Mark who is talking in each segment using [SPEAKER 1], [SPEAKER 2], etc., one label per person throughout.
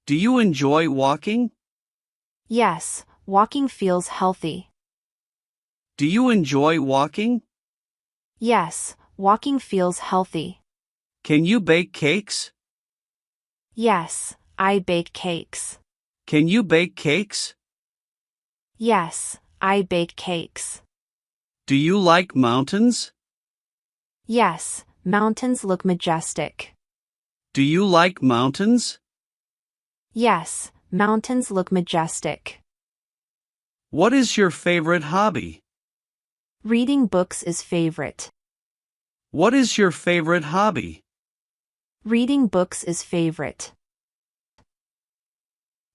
[SPEAKER 1] Do you enjoy walking?
[SPEAKER 2] Yes, walking feels healthy.
[SPEAKER 1] Do you enjoy walking?
[SPEAKER 2] Yes, walking feels healthy.
[SPEAKER 1] Can you bake cakes?
[SPEAKER 2] Yes, I bake cakes.
[SPEAKER 1] Can you bake cakes?
[SPEAKER 2] Yes, I bake cakes.
[SPEAKER 1] Do you like mountains?
[SPEAKER 2] Yes, mountains look majestic.
[SPEAKER 1] Do you like mountains?
[SPEAKER 2] Yes, mountains look majestic.
[SPEAKER 1] What is your favorite hobby?
[SPEAKER 2] Reading books is favorite.
[SPEAKER 1] What is your favorite hobby?
[SPEAKER 2] Reading books is favorite.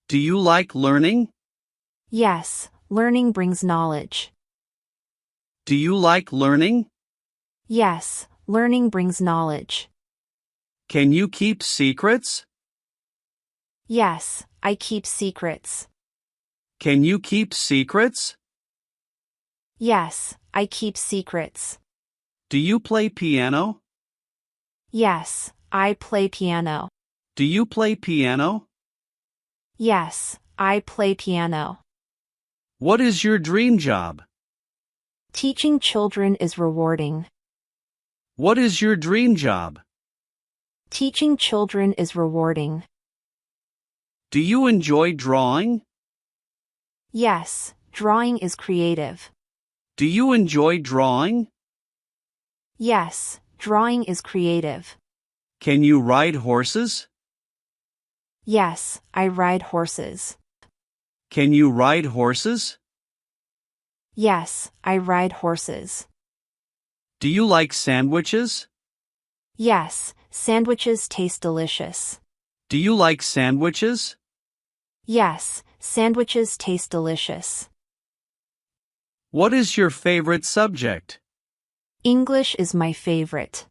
[SPEAKER 1] Do you like learning?
[SPEAKER 2] Yes, learning brings knowledge.
[SPEAKER 1] Do you like learning?
[SPEAKER 2] Yes, learning brings knowledge.
[SPEAKER 1] Can you keep secrets?
[SPEAKER 2] Yes, I keep secrets.
[SPEAKER 1] Can you keep secrets?
[SPEAKER 2] Yes, I keep secrets.
[SPEAKER 1] Do you play piano?
[SPEAKER 2] Yes, I play piano.
[SPEAKER 1] Do you play piano?
[SPEAKER 2] Yes, I play piano.
[SPEAKER 1] What is your dream job?
[SPEAKER 2] Teaching children is rewarding.
[SPEAKER 1] What is your dream job?
[SPEAKER 2] Teaching children is rewarding.
[SPEAKER 1] Do you enjoy drawing?
[SPEAKER 2] Yes, drawing is creative.
[SPEAKER 1] Do you enjoy drawing?
[SPEAKER 2] Yes, drawing is creative.
[SPEAKER 1] Can you ride horses?
[SPEAKER 2] Yes, I ride horses.
[SPEAKER 1] Can you ride horses?
[SPEAKER 2] Yes, I ride horses.
[SPEAKER 1] Do you like sandwiches?
[SPEAKER 2] Yes, sandwiches taste delicious.
[SPEAKER 1] Do you like sandwiches?
[SPEAKER 2] Yes, sandwiches taste delicious.
[SPEAKER 1] What is your favorite subject?
[SPEAKER 2] English is my favorite.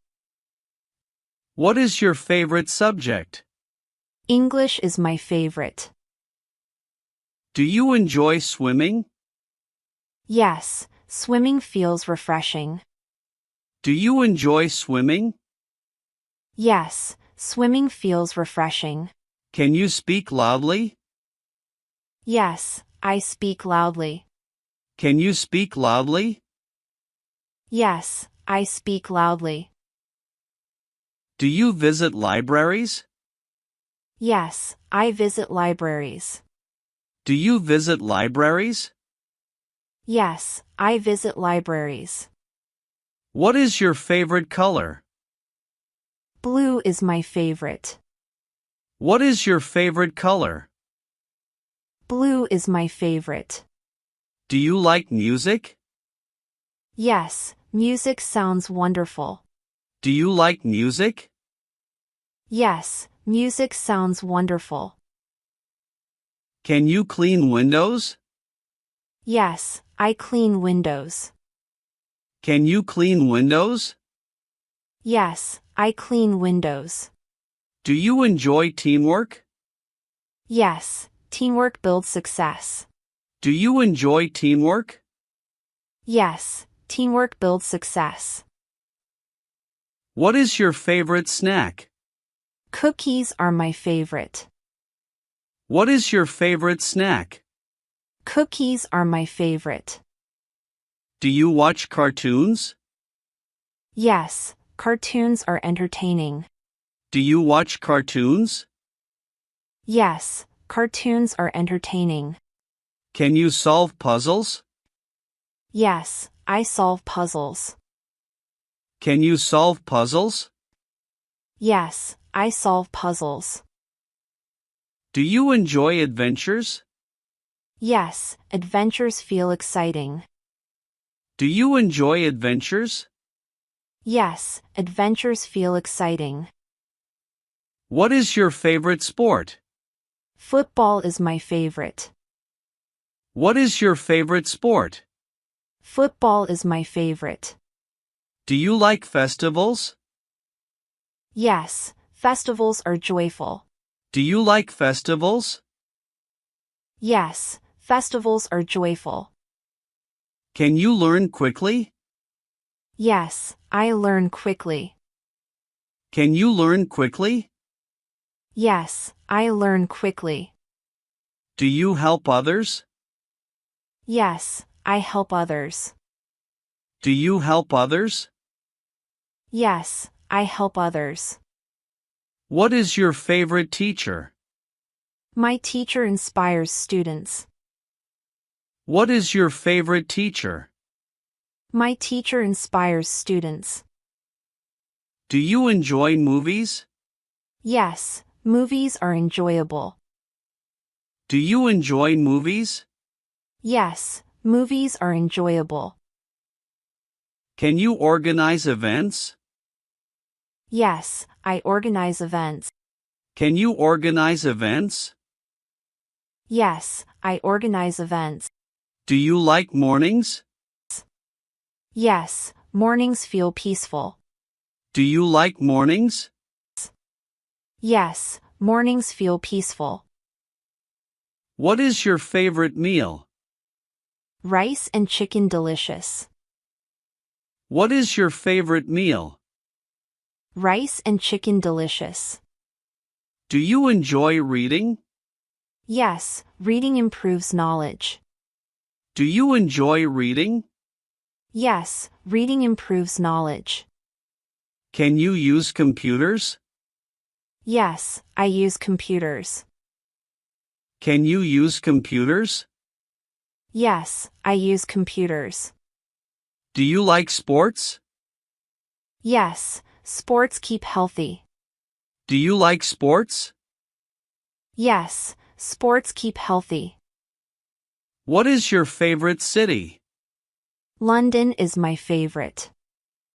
[SPEAKER 1] What is your favorite subject?
[SPEAKER 2] English is my favorite.
[SPEAKER 1] Do you enjoy swimming?
[SPEAKER 2] Yes, swimming feels refreshing.
[SPEAKER 1] Do you enjoy swimming?
[SPEAKER 2] Yes, swimming feels refreshing.
[SPEAKER 1] Can you speak loudly?
[SPEAKER 2] Yes, I speak loudly.
[SPEAKER 1] Can you speak loudly?
[SPEAKER 2] Yes, I speak loudly.
[SPEAKER 1] Do you visit libraries?
[SPEAKER 2] Yes, I visit libraries.
[SPEAKER 1] Do you visit libraries?
[SPEAKER 2] Yes, I visit libraries.
[SPEAKER 1] What is your favorite color?
[SPEAKER 2] Blue is my favorite.
[SPEAKER 1] What is your favorite color?
[SPEAKER 2] Blue is my favorite.
[SPEAKER 1] Do you like music?
[SPEAKER 2] Yes, music sounds wonderful.
[SPEAKER 1] Do you like music?
[SPEAKER 2] Yes, music sounds wonderful.
[SPEAKER 1] Can you clean windows?
[SPEAKER 2] Yes, I clean windows.
[SPEAKER 1] Can you clean windows?
[SPEAKER 2] Yes, I clean windows.
[SPEAKER 1] Do you enjoy teamwork?
[SPEAKER 2] Yes, teamwork builds success.
[SPEAKER 1] Do you enjoy teamwork?
[SPEAKER 2] Yes, teamwork builds success.
[SPEAKER 1] What is your favorite snack?
[SPEAKER 2] Cookies are my favorite.
[SPEAKER 1] What is your favorite snack?
[SPEAKER 2] Cookies are my favorite.
[SPEAKER 1] Do you watch cartoons?
[SPEAKER 2] Yes, cartoons are entertaining.
[SPEAKER 1] Do you watch cartoons?
[SPEAKER 2] Yes, cartoons are entertaining.
[SPEAKER 1] Can you solve puzzles?
[SPEAKER 2] Yes, I solve puzzles.
[SPEAKER 1] Can you solve puzzles?
[SPEAKER 2] Yes, I solve puzzles.
[SPEAKER 1] Do you enjoy adventures?
[SPEAKER 2] Yes, adventures feel exciting.
[SPEAKER 1] Do you enjoy adventures?
[SPEAKER 2] Yes, adventures feel exciting.
[SPEAKER 1] What is your favorite sport?
[SPEAKER 2] Football is my favorite.
[SPEAKER 1] What is your favorite sport?
[SPEAKER 2] Football is my favorite.
[SPEAKER 1] Do you like festivals?
[SPEAKER 2] Yes, festivals are joyful.
[SPEAKER 1] Do you like festivals?
[SPEAKER 2] Yes, festivals are joyful.
[SPEAKER 1] Can you learn quickly?
[SPEAKER 2] Yes, I learn quickly.
[SPEAKER 1] Can you learn quickly?
[SPEAKER 2] Yes, I learn quickly.
[SPEAKER 1] Do you help others?
[SPEAKER 2] Yes, I help others.
[SPEAKER 1] Do you help others?
[SPEAKER 2] Yes, I help others.
[SPEAKER 1] What is your favorite teacher?
[SPEAKER 2] My teacher inspires students.
[SPEAKER 1] What is your favorite teacher?
[SPEAKER 2] My teacher inspires students.
[SPEAKER 1] Do you enjoy movies?
[SPEAKER 2] Yes, movies are enjoyable.
[SPEAKER 1] Do you enjoy movies?
[SPEAKER 2] Yes, movies are enjoyable.
[SPEAKER 1] Can you organize events?
[SPEAKER 2] Yes, I organize events.
[SPEAKER 1] Can you organize events?
[SPEAKER 2] Yes, I organize events.
[SPEAKER 1] Do you like mornings?
[SPEAKER 2] Yes, mornings feel peaceful.
[SPEAKER 1] Do you like mornings?
[SPEAKER 2] Yes, mornings feel peaceful.
[SPEAKER 1] What is your favorite meal?
[SPEAKER 2] Rice and chicken delicious.
[SPEAKER 1] What is your favorite meal?
[SPEAKER 2] Rice and chicken delicious.
[SPEAKER 1] Do you enjoy reading?
[SPEAKER 2] Yes, reading improves knowledge.
[SPEAKER 1] Do you enjoy reading?
[SPEAKER 2] Yes, reading improves knowledge.
[SPEAKER 1] Can you use computers?
[SPEAKER 2] Yes, I use computers.
[SPEAKER 1] Can you use computers?
[SPEAKER 2] Yes, I use computers.
[SPEAKER 1] Do you like sports?
[SPEAKER 2] Yes, sports keep healthy.
[SPEAKER 1] Do you like sports?
[SPEAKER 2] Yes, sports keep healthy.
[SPEAKER 1] What is your favorite city?
[SPEAKER 2] London is my favorite.